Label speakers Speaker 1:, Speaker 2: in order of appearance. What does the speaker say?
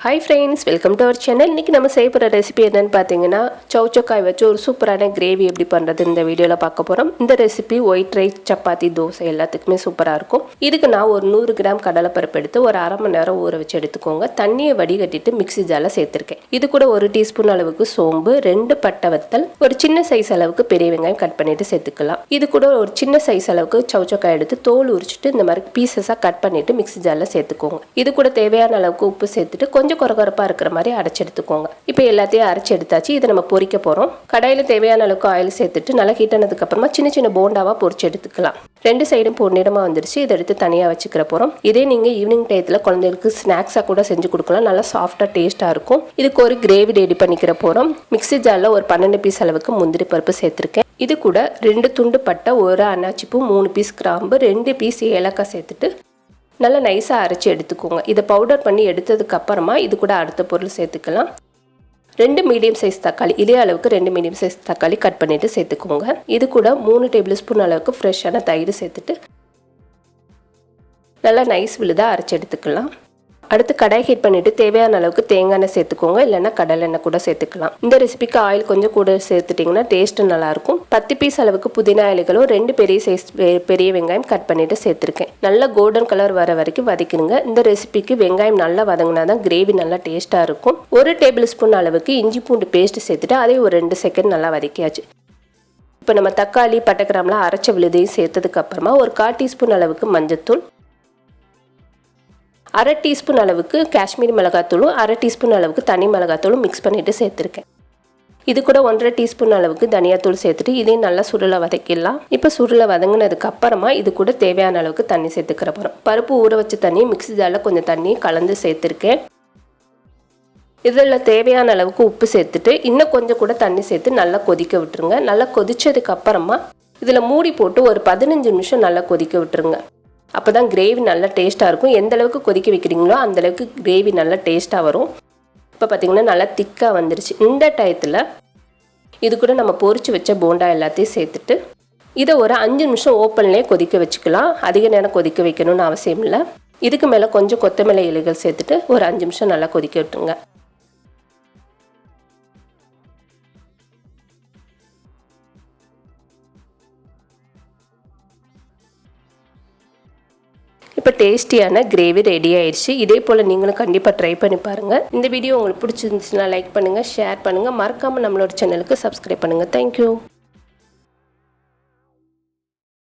Speaker 1: Hi friends, welcome to our channel. இன்னைக்கு நம்ம செய்ய போற ரெசிபி என்னன்னு பாத்தீங்கன்னா chow chow காய் வச்சு ஒரு சூப்பரான கிரேவி எப்படி பண்றது இந்த வீடியோல பார்க்க போறோம். இந்த recipe white rice, chapati, dosa எல்லாத்துக்குமே சூப்பரா இருக்கும். இதுக்கு நான் ஒரு 100 கிராம் கடலைப்பருப்பு எடுத்து ஒரு அரை மணி நேரம் ஊற வச்சு எடுத்துக்கோங்க. தண்ணியை வடிகட்டிட்டு மிக்ஸி ஜார்ல சேர்த்திருக்கேன். இது கூட 1 டீஸ்பூன் அளவுக்கு சோம்பு, 2 பட்டை வத்தல், ஒரு சின்ன சைஸ் அளவுக்கு பெரிய வெங்காயம் கட் பண்ணிட்டு சேர்த்துக்கலாம். இது கூட ஒரு சின்ன சைஸ் அளவுக்கு chow chow காய் எடுத்து தோல் உரிச்சிட்டு இந்த மாதிரி பீசஸா கட் பண்ணிட்டு மிக்ஸி ஜார்ல சேர்த்துக்கோங்க. இது கூட தேவையான அளவுக்கு உப்பு சேர்த்துட்டு கொஞ்சம் கொரகொரப்பா இருக்கிற மாதிரி அரைச்சு எடுத்துக்கோங்க. இப்போ எல்லாத்தையும் அரைச்சு எடுத்தாச்சு. இதை நம்ம பொரிக்க போறோம். கடாயில தேவையான அளவுக்கு ஆயில் சேர்த்துட்டு நல்லா ஹீட் ஆனதுக்கு அப்புறமா சின்ன சின்ன போண்டாவா பொரிச்சு எடுத்துக்கலாம். 2 சைடும் பொன்னிறமா வந்துருச்சு. இதை எடுத்து தனியா வச்சுக்கிற போறோம். இதே நீங்க ஈவினிங் டயத்துல குழந்தைகளுக்கு ஸ்நாக்ஸா கூட செஞ்சு கொடுக்கலாம். நல்லா சாஃப்டா டேஸ்டா இருக்கும். இதுக்கு ஒரு கிரேவி ரெடி பண்ணிக்கிற போறோம். மிக்ஸி ஜார்ல ஒரு 12 பீஸ் அளவுக்கு முந்திரி பருப்பு சேர்த்திருக்கேன். இது கூட 2 துண்டு பட்டை, 1 அன்னாச்சி பூ, 3 பீஸ் கிராம்பு, 2 பீஸ் ஏலக்காய் சேர்த்துட்டு நல்லா நைஸாக அரைச்சி எடுத்துக்கோங்க. இதை பவுடர் பண்ணி எடுத்ததுக்கு அப்புறமா இது கூட அடுத்த பொருள் சேர்த்துக்கலாம். 2 மீடியம் சைஸ் தக்காளி, இதே அளவுக்கு 2 மீடியம் சைஸ் தக்காளி கட் பண்ணிட்டு சேர்த்துக்கோங்க. இது கூட 3 டேபிள் ஸ்பூன் அளவுக்கு ஃப்ரெஷ்ஷான தயிர் சேர்த்துட்டு நல்லா நைஸ் விழுதா அரைச்சி எடுத்துக்கலாம். அடுத்து கடாய் ஹீட் பண்ணிட்டு தேவையான அளவுக்கு தேங்காய் எண்ணெய் சேர்த்துக்கோங்க. இல்லைன்னா கடலை எண்ணெய் கூட சேர்த்துக்கலாம். இந்த ரெசிபிக்கு ஆயில் கொஞ்சம் கூட சேர்த்துட்டிங்கன்னா டேஸ்ட் நல்லா இருக்கும். 10 பீஸ் அளவுக்கு புதினா இலைகளும் 2 பெரிய சைஸ் பெரிய வெங்காயம் கட் பண்ணிட்டு சேர்த்துருக்கேன். நல்லா கோல்டன் கலர் வர வரைக்கும் வதக்கிடுங்க. இந்த ரெசிபிக்கு வெங்காயம் நல்லா வதங்கினா தான் கிரேவி நல்லா டேஸ்டா இருக்கும். 1 டேபிள் ஸ்பூன் அளவுக்கு இஞ்சி பூண்டு பேஸ்ட் சேர்த்துட்டு அதே ஒரு 2 செகண்ட் நல்லா வதக்கியாச்சு. இப்போ நம்ம தக்காளி, பட்டை, கிராம்பெலாம் அரைச்ச விழுதையும் சேர்த்ததுக்கு அப்புறமா ஒரு 1/4 டீஸ்பூன் அளவுக்கு மஞ்சத்தூள், 1/2 டீஸ்பூன் அளவுக்கு காஷ்மீரி மிளகாத்தூளும் 1/2 டீஸ்பூன் அளவுக்கு தனி மிளகாத்தூளும் மிக்ஸ் பண்ணிட்டு சேர்த்துருக்கேன். இது கூட 1/2 டீஸ்பூன் அளவுக்கு தனியாத்தூள் சேர்த்துட்டு இதையும் நல்லா சுருளை வதக்கிடலாம். இப்போ சுருளை வதங்கினதுக்கு அப்புறமா இது கூட தேவையான அளவுக்கு தண்ணி சேர்த்துக்கிற போகிறோம். பருப்பு ஊற வச்ச தண்ணி மிக்ஸி ஜாரில் கொஞ்சம் தண்ணி கலந்து சேர்த்துருக்கேன். இதில் தேவையான அளவுக்கு உப்பு சேர்த்துட்டு இன்னும் கொஞ்சம் கூட தண்ணி சேர்த்து நல்லா கொதிக்க விட்டுருங்க. நல்லா கொதிச்சதுக்கு அப்புறமா இதில் மூடி போட்டு ஒரு 15 நிமிஷம் நல்லா கொதிக்க விட்டுருங்க. அப்போ தான் கிரேவி நல்லா டேஸ்ட்டாக இருக்கும். எந்த அளவுக்கு கொதிக்க வைக்கிறீங்களோ அந்தளவுக்கு கிரேவி நல்லா டேஸ்ட்டாக வரும். இப்போ பார்த்திங்கன்னா நல்லா திக்காக வந்துருச்சு. இந்த டயத்தில் இது கூட நம்ம பொரிச்சு வச்ச போண்டா எல்லாத்தையும் சேர்த்துட்டு இதை ஒரு 5 நிமிஷம் ஓப்பன்லேயே கொதிக்க வச்சுக்கலாம். அதிக நேரம் கொதிக்க வைக்கணும்னு அவசியம் இல்லை. இதுக்கு மேலே கொஞ்சம் கொத்தமல்லி இலைகள் சேர்த்துட்டு ஒரு 5 நிமிஷம் நல்லா கொதிக்க விட்டுருங்க. இப்போ டேஸ்டியான கிரேவி ரெடி ஆயிடுச்சு. இதே போல் நீங்களும் கண்டிப்பாக ட்ரை பண்ணி பாருங்கள். இந்த வீடியோ உங்களுக்கு பிடிச்சிருந்துச்சுன்னா லைக் பண்ணுங்கள், ஷேர் பண்ணுங்கள். மறக்காமல் நம்மளோட சேனலுக்கு சப்ஸ்கிரைப் பண்ணுங்கள். தேங்க்யூ.